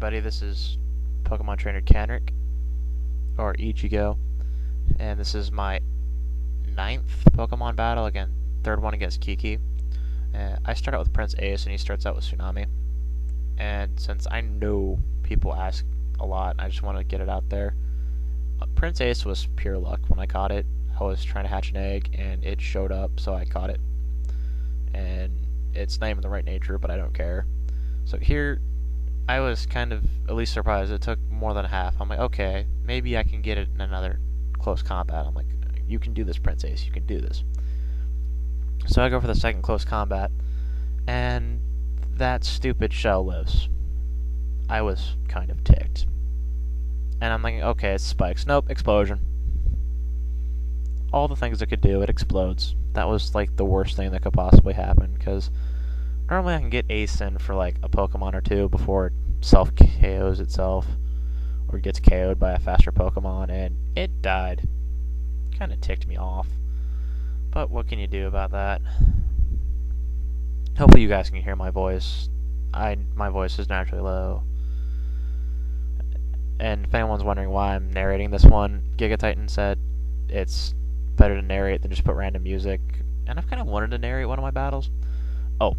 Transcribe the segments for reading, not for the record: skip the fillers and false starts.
everybody, this is Pokemon Trainer Kenrick, or Ichigo, and this is my 9th Pokemon battle, again, 3rd one against Kiki. I start out with Prince Ace, and he starts out with Tsunami, and since I know people ask a lot, I just want to get it out there. Prince Ace was pure luck when I caught it. I was trying to hatch an egg, and it showed up, so I caught it. And it's not even the right nature, but I don't care. So here, I was kind of at least surprised. It took more than half. I'm like, okay, maybe I can get it in another close combat. I'm like, you can do this, Prince Ace. You can do this. So I go for the second close combat, and that stupid shell lives. I was kind of ticked. And I'm thinking, okay, it's spikes. Nope, explosion. All the things it could do, it explodes. That was like the worst thing that could possibly happen, because normally I can get Ace in for like a Pokemon or two before it self-KOs itself, or gets KO'd by a faster Pokemon, and it died. Kinda ticked me off. But what can you do about that? Hopefully you guys can hear my voice. My voice is naturally low. And if anyone's wondering why I'm narrating this one, Gigatitan said it's better to narrate than just put random music. And I've kind of wanted to narrate one of my battles. Oh,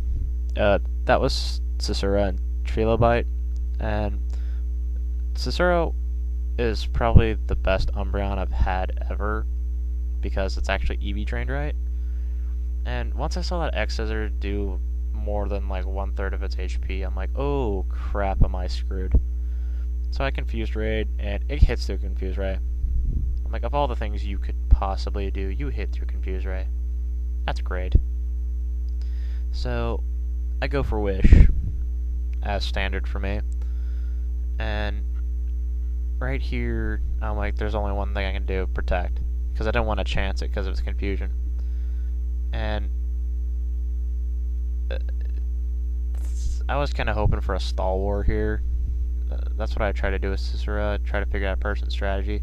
that was Cicera and Trilobite. And Cicero is probably the best Umbreon I've had ever, because it's actually EV trained right. And once I saw that X-Scissor do more than like 1/3 of its HP, I'm like, oh crap, am I screwed? So I Confused Raid, and it hits through Confused Ray. I'm like, of all the things you could possibly do, you hit through Confused Ray. That's great. So I go for Wish, as standard for me. And right here, I'm like, there's only one thing I can do, Protect. Because I don't want to chance it because of its confusion. And I was kind of hoping for a stall war here. That's what I try to do with Cicera, try to figure out a person's strategy.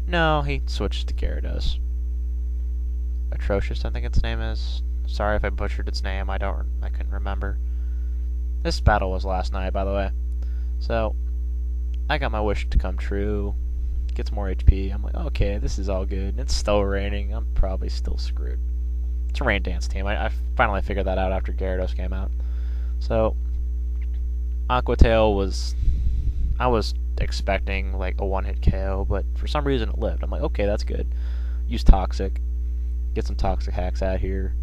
No, he switched to Gyarados. Atrocious, I think its name is. Sorry if I butchered its name, I couldn't remember. This battle was last night, by the way. So, I got my wish to come true. Gets more HP. I'm like, okay, this is all good. It's still raining. I'm probably still screwed. It's a rain dance team. I finally figured that out after Gyarados came out. So, Aqua Tail was... I was expecting like a one-hit KO, but for some reason it lived. I'm like, okay, that's good. Use Toxic. Get some Toxic hacks out here.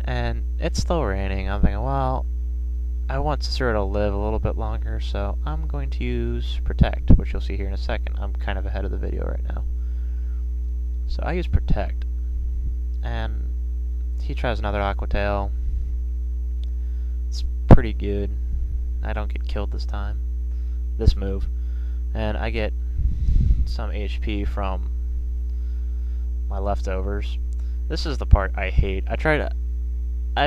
And it's still raining. I'm thinking, well, I want Cicera to live a little bit longer, so I'm going to use Protect, which you'll see here in a second. I'm kind of ahead of the video right now. So I use Protect. And he tries another Aqua Tail. It's pretty good. I don't get killed this time. This move. And I get some HP from my leftovers. This is the part I hate. I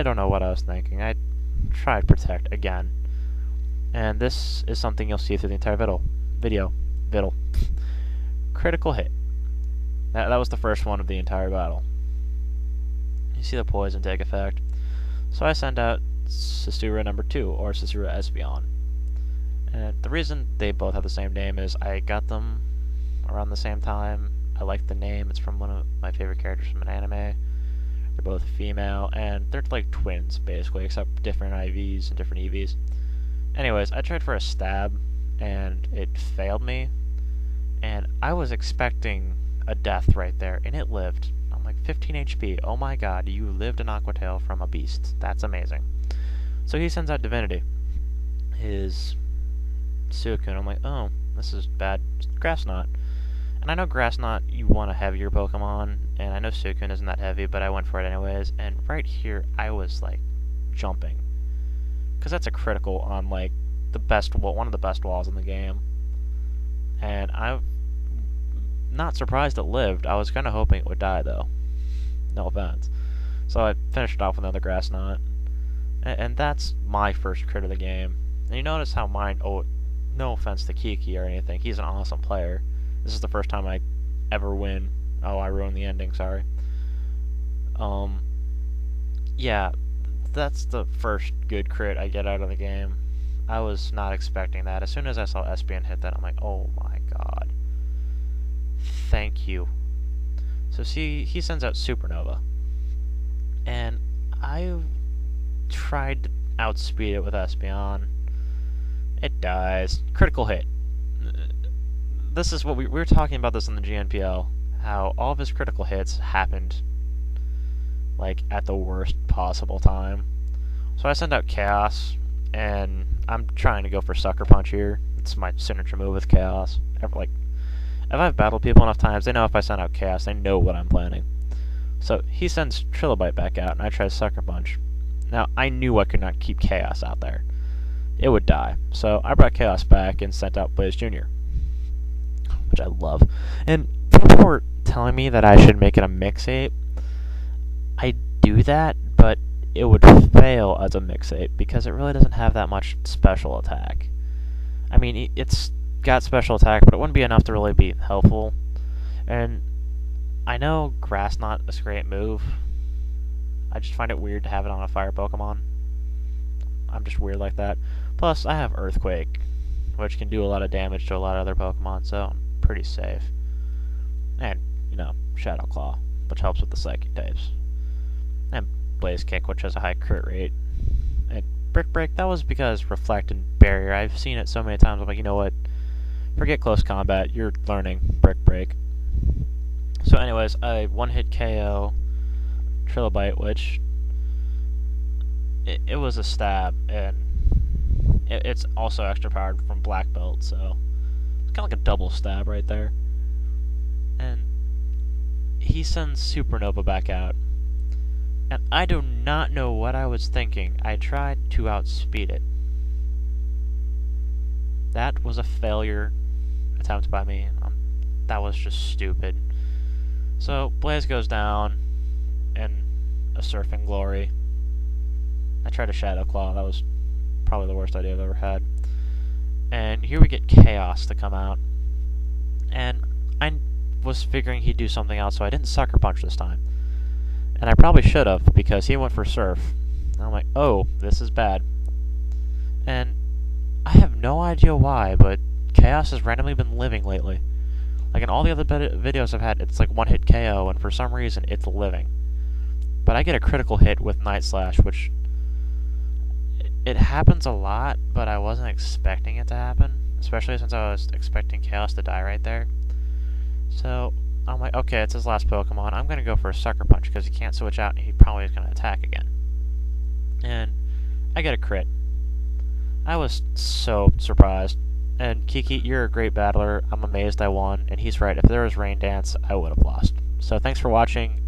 don't know what I was thinking. I tried Protect again. And this is something you'll see through the entire video. Critical hit. That was the first one of the entire battle. You see the poison take effect. So I send out Cicera number 2, or Cicera Espeon. And the reason they both have the same name is I got them around the same time. I like the name. It's from one of my favorite characters from an anime. They're both female, and they're like twins, basically, except different IVs and different EVs. Anyways, I tried for a stab, and it failed me. And I was expecting a death right there, and it lived. I'm like, 15 HP. Oh my god, you lived an Aqua Tail from a beast. That's amazing. So he sends out Divinity. His Suicune. I'm like, oh, this is bad. Grass Knot. And I know Grass Knot, you want a heavier Pokemon, and I know Suicune isn't that heavy, but I went for it anyways, and right here, I was, like, jumping. Because that's a critical on, like, the best wall, one of the best walls in the game. And I'm not surprised it lived. I was kind of hoping it would die, though. No offense. So I finished it off with another Grass Knot. And that's my first crit of the game. And you notice how mine... Oh, no offense to Kiki or anything. He's an awesome player. This is the first time I ever win. Oh, I ruined the ending, sorry. Yeah, that's the first good crit I get out of the game. I was not expecting that. As soon as I saw Espeon hit that, I'm like, oh my god. Thank you. So see, he sends out Supernova. And I tried to outspeed it with Espeon. It dies. Critical hit. This is what we were talking about this in the GNPL, how all of his critical hits happened like at the worst possible time. So I send out Chaos, and I'm trying to go for Sucker Punch here. It's my signature move with Chaos. If I've battled people enough times, they know if I send out Chaos, they know what I'm planning. So he sends Trilobite back out, and I try Sucker Punch. Now, I knew I could not keep Chaos out there. It would die. So I brought Chaos back and sent out Blaze Jr., which I love. And people were telling me that I should make it a mix-ape. I do that, but it would fail as a mix-ape because it really doesn't have that much special attack. I mean, it's got special attack, but it wouldn't be enough to really be helpful. And I know Grass Knot is a great move. I just find it weird to have it on a fire Pokemon. I'm just weird like that. Plus, I have Earthquake, which can do a lot of damage to a lot of other Pokemon, so I'm pretty safe. And, you know, Shadow Claw, which helps with the Psychic types. And Blaze Kick, which has a high crit rate. And Brick Break, that was because Reflect and Barrier. I've seen it so many times, I'm like, you know what? Forget close combat, you're learning Brick Break. So anyways, I one-hit KO Trilobite, which it was a stab, and it's also extra powered from Black Belt, so it's kind of like a double stab right there. And he sends Supernova back out, and I do not know what I was thinking. I tried to outspeed it. That was a failure attempt by me. That was just stupid. So Blaze goes down in a Surfing Glory. I tried a Shadow Claw. That was probably the worst idea I've ever had. And here we get Chaos to come out. And I was figuring he'd do something else, so I didn't Sucker Punch this time. And I probably should have, because he went for Surf. And I'm like, oh, this is bad. And I have no idea why, but Chaos has randomly been living lately. Like in all the other videos I've had, it's like one-hit KO, and for some reason, it's living. But I get a critical hit with Night Slash, which it happens a lot, but I wasn't expecting it to happen, especially since I was expecting Chaos to die right there. So I'm like, okay, it's his last Pokemon. I'm going to go for a Sucker Punch because he can't switch out and he probably is going to attack again. And I get a crit. I was so surprised. And Kiki, you're a great battler. I'm amazed I won. And he's right. If there was Rain Dance, I would have lost. So thanks for watching.